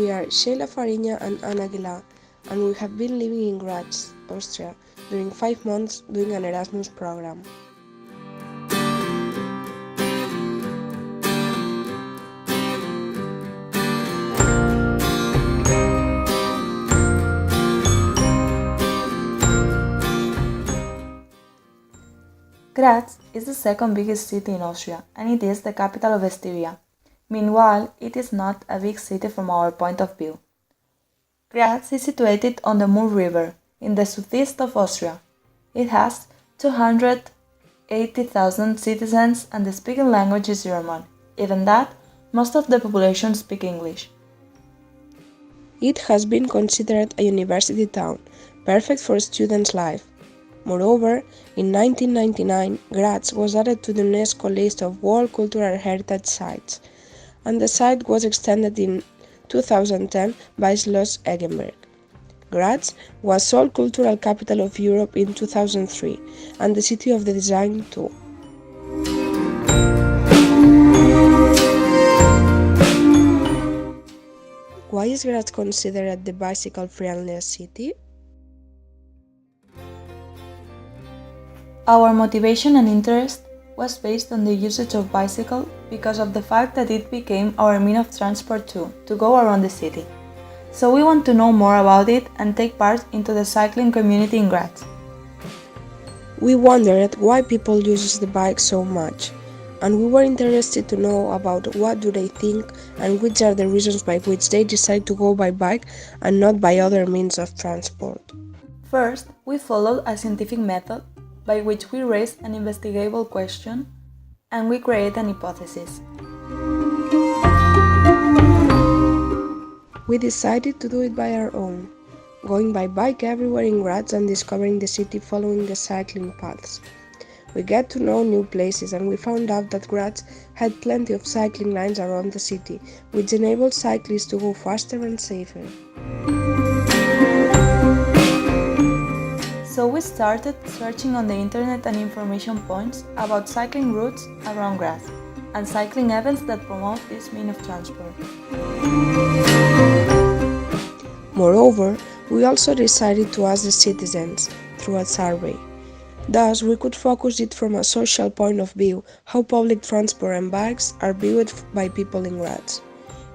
We are Sheila Farinha and Aguilà, and we have been living in Graz, Austria, during 5 months doing an Erasmus program. Graz is the second biggest city in Austria, and it is the capital of Styria. Meanwhile, it is not a big city from our point of view. Graz is situated on the Mur River, in the southeast of Austria. It has 280,000 citizens and the speaking language is German. Even that, most of the population speak English. It has been considered a university town, perfect for a student's life. Moreover, in 1999, Graz was added to the UNESCO list of World Cultural Heritage Sites, and the site was extended in 2010 by Schloss Eggenberg. Graz was sole cultural capital of Europe in 2003, and the city of the design too. Why is Graz considered the bicycle-friendliest city? Our motivation and interest was based on the usage of bicycle because of the fact that it became our means of transport too, to go around the city. So we want to know more about it and take part into the cycling community in Graz. We wondered why people use the bike so much, and we were interested to know about what do they think and which are the reasons by which they decide to go by bike and not by other means of transport. First, we followed a scientific method by which we raise an investigable question and we create an hypothesis. We decided to do it by our own, going by bike everywhere in Graz and discovering the city following the cycling paths. We get to know new places and we found out that Graz had plenty of cycling lines around the city, which enabled cyclists to go faster and safer. So we started searching on the internet and information points about cycling routes around Graz and cycling events that promote this means of transport. Moreover, we also decided to ask the citizens through a survey. Thus, we could focus it from a social point of view, how public transport and bikes are viewed by people in Graz.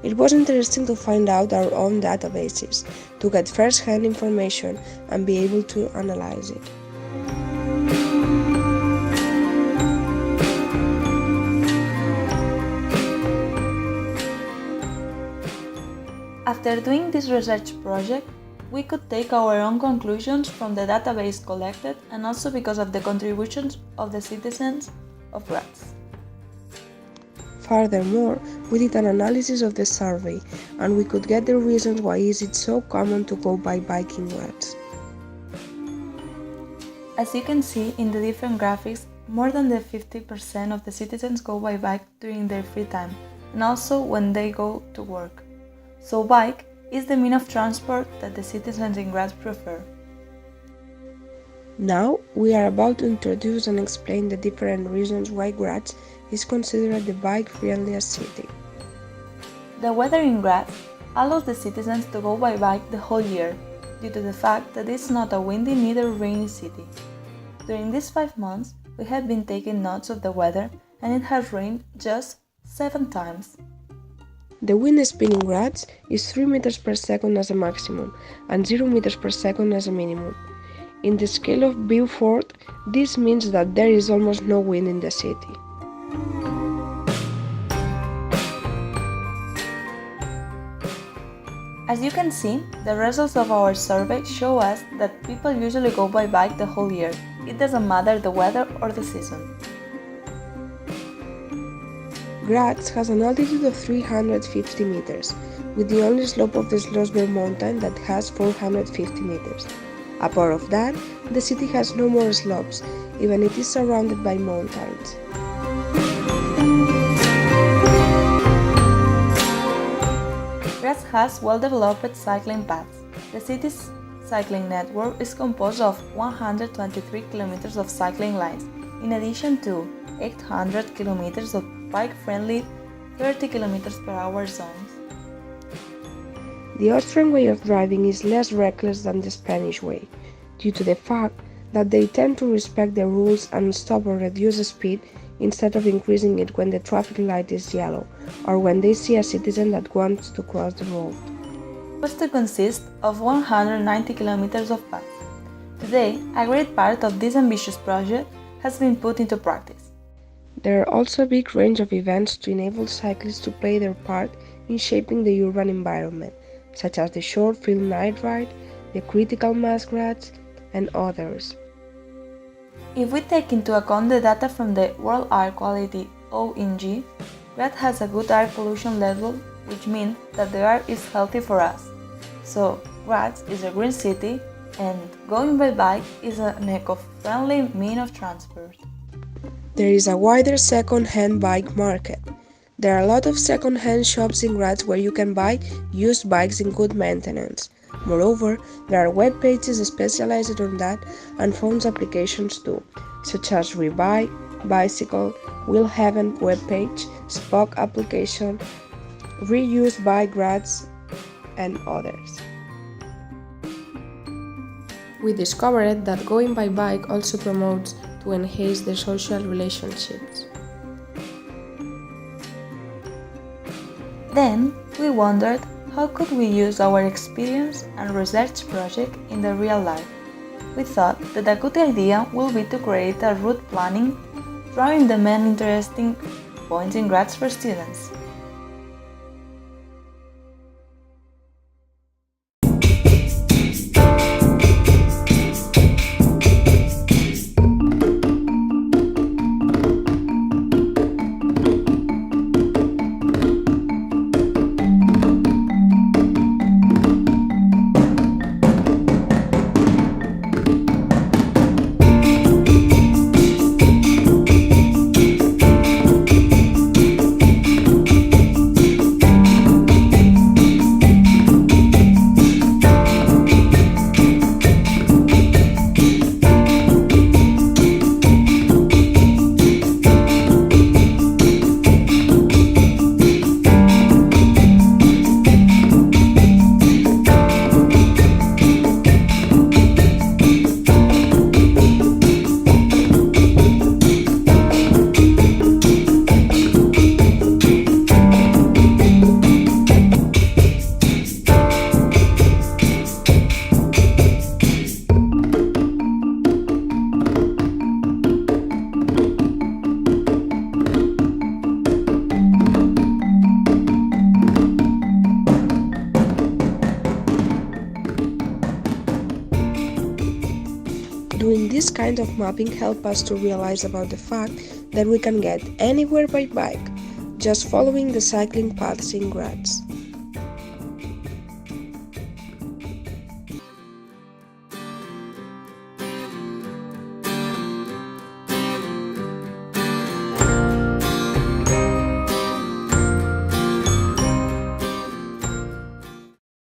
It was interesting to find out our own databases, to get first-hand information and be able to analyze it. After doing this research project, we could take our own conclusions from the database collected and also because of the contributions of the citizens of Graz. Furthermore, we did an analysis of the survey and we could get the reasons why is it so common to go by bike in Graz. As you can see in the different graphics, more than 50% of the citizens go by bike during their free time and also when they go to work. So bike is the means of transport that the citizens in Graz prefer. Now, we are about to introduce and explain the different reasons why Graz is considered the bike-friendliest city. The weather in Graz allows the citizens to go by bike the whole year, due to the fact that it's not a windy neither rainy city. During these 5 months, we have been taking notes of the weather and it has rained just 7 times. The wind speed in Graz is 3 meters per second as a maximum and 0 meters per second as a minimum. In the scale of Beaufort, this means that there is almost no wind in the city. As you can see, the results of our survey show us that people usually go by bike the whole year. It doesn't matter the weather or the season. Graz has an altitude of 350 meters, with the only slope of the Schlossberg mountain that has 450 meters. Apart of that, the city has no more slopes, even it is surrounded by mountains. Graz has well-developed cycling paths. The city's cycling network is composed of 123 kilometers of cycling lines, in addition to 800 kilometers of bike-friendly 30 km/h zones. The Austrian way of driving is less reckless than the Spanish way, due to the fact that they tend to respect the rules and stop or reduce speed instead of increasing it when the traffic light is yellow or when they see a citizen that wants to cross the road. Supposed to consist of 190 kilometers of path. Today, a great part of this ambitious project has been put into practice. There are also a big range of events to enable cyclists to play their part in shaping the urban environment, such as the short film night ride, the critical mass Graz, and others. If we take into account the data from the World Air Quality ONG, Graz has a good air pollution level, which means that the air is healthy for us. So, Graz is a green city, and going by bike is an eco-friendly means of transport. There is a wider second-hand bike market. There are a lot of second-hand shops in Graz where you can buy used bikes in good maintenance. Moreover, there are web pages specialized on that and phones applications too, such as Rebuy, Bicycle, Will Heaven webpage, Spock application, Reuse by Graz, and others. We discovered that going by bike also promotes to enhance the social relationships. Then, we wondered how could we use our experience and research project in the real life. We thought that a good idea would be to create a route planning, drawing the main interesting points in Graz for students. Doing this kind of mapping helps us to realize about the fact that we can get anywhere by bike, just following the cycling paths in Graz.